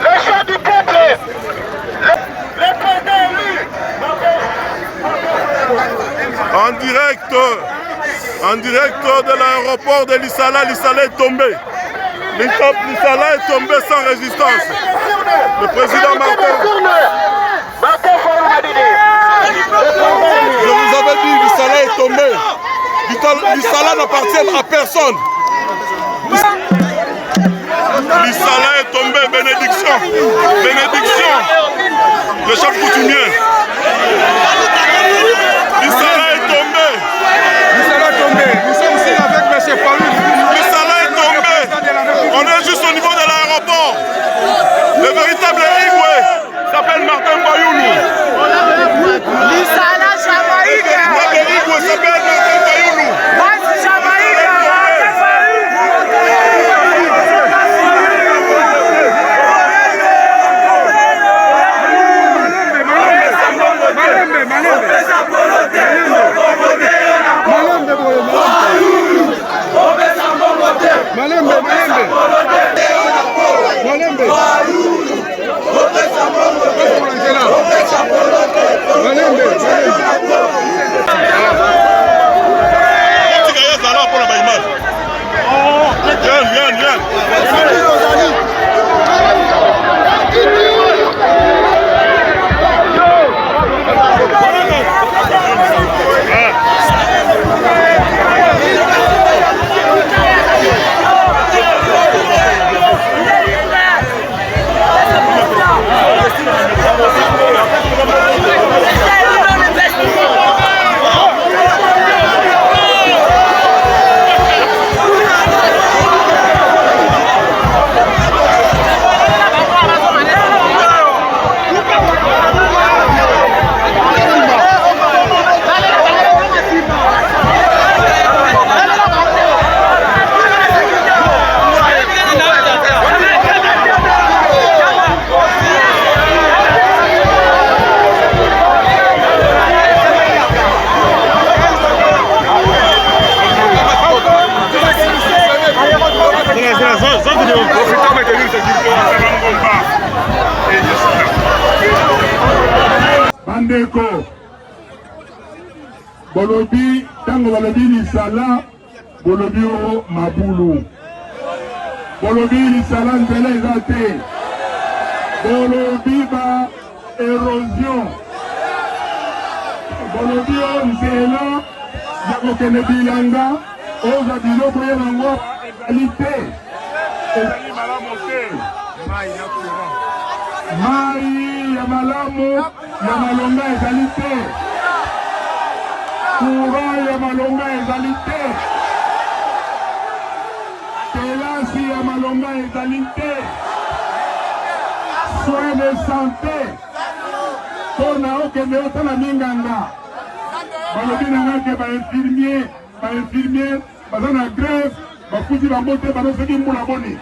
Le chef du peuple, le président élu. En direct de l'aéroport de Lissala, Lissala est tombé. Lissala est tombé sans résistance. Le président Martin. Je vous avais dit, Lissala est tombé. Lissala n'appartient à personne. Lissala est tombé, bénédiction. Bénédiction. Le chef coutumier. Lissala est tombé. Lissala est tombé. Nous sommes ici avec M. Fallou. Lissala est tombé. On est juste au niveau de l'aéroport. Le véritable Igwe s'appelle Martin Fayoulou. Lissala Jamaïque. Le Igwe s'appelle Martin Fayoulou. Bandeko bolobi tango balobi Lissala bolobi o mabulu bolobi Lissala nzela eza te bolobi ba érosion bolobi o nzela ya kokende bilanga oza biloko ye nango ezali te ezali malamu te mai ya courant mai ya malamu ya malonga ezali te courant ya malonga ezali te kelasi ya malonga ezali te soin de santé mpona okende otala minganga balobi nanga ke bainfirmier baza na grève bafuti bango te bano soki mbula boni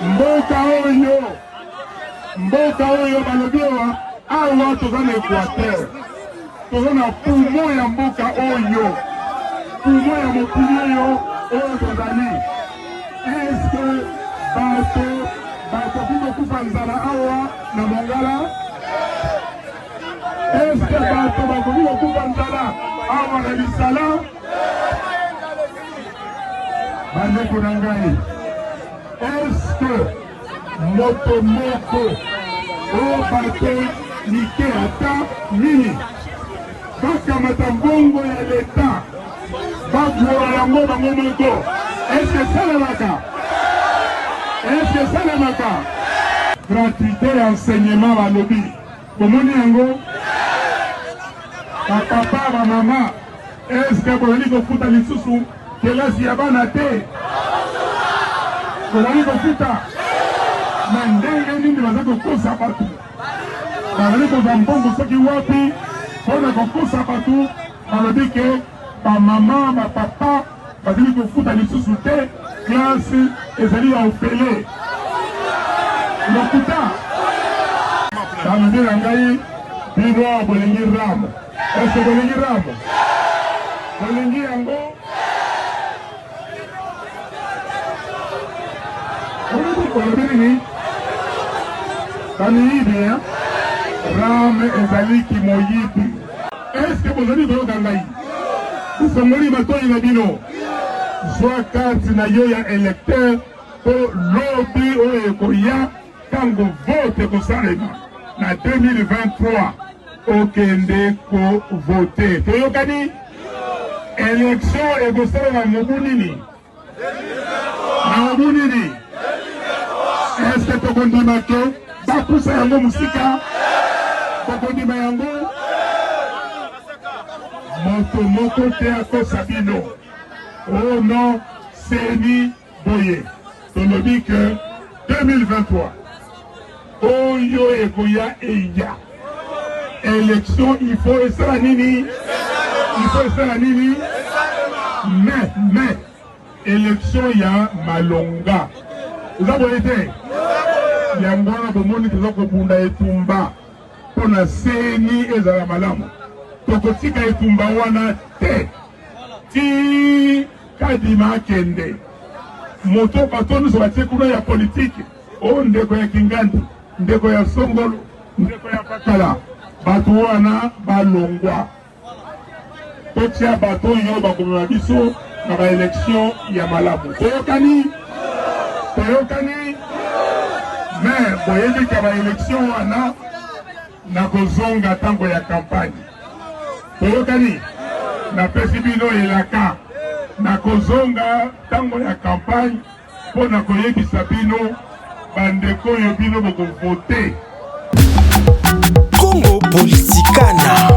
mboka oyo balobi awa toza na Équateur toza na poumon ya mboka oyo poumon ya mokili oyo tozali eske bato bakoki kokufa nzala awa na Mongala eske bato bakoki kokufa nzala awa na Lissala bandeko na ngai eske moto moko oyo bato like ata nini bakamata mbongo ya leta bagwora yango bango moko eske salemaka gratuité ya enseignement balobi bomoni yango bapapa bamama eske boyeli kofuta lisusu kelasi ya bana te tozali kofuta na ndenge nini baza kokosa bato, bazali kozwa mbongo soki wapi mpona kokosa bato. Balobi ke bamama bapapa bazali kofuta lisusu te, klase ezali ya ofele lokuta. Balobi na ngai bino bolingi ramo, ese bolingi ramo, bolingi yango olobi nini bamiyibi rame ezaliki moyibi. Eske bozali koyoka ngai bisangoli matoi na bino zwa karte na yo ya électeur po lobi oyo ekoya ntango vote ekosalema na 2023 okende kovote. Toyokani élection ekosalema mobu nini na mobu nini? Eske tokondima ke bapusa yango musika, tokondima yango moto moko te akosa bino. Oh non, seni boye tolobi ke 2023 oyo ekoya eya élection, il faut esala nini? Il faut esala nini? Mais élection ya malonga eza boye te. Yango wana bomoni toza kobunda etumba mpona seni ezala malamu. Tokotika etumba wana te ti kadima akende moto bato nyonso batie kuna ya politike. O ndeko ya Kingandi, ndeko ya Songolo, ndeko ya Pakala, bato wana balongwa. Totia bato oyo bakomema biso na baeleksyon ya malamu. Toyokani? Toyokani? Mais boyebi ka baeleksyon wana na kozonga ntango ya kampagne. Toyokani? Na pesi bino elaka na kozonga ntango ya kampagne mpona koyebisa bino bandeko oyo bino bokovote. Congo Politikana.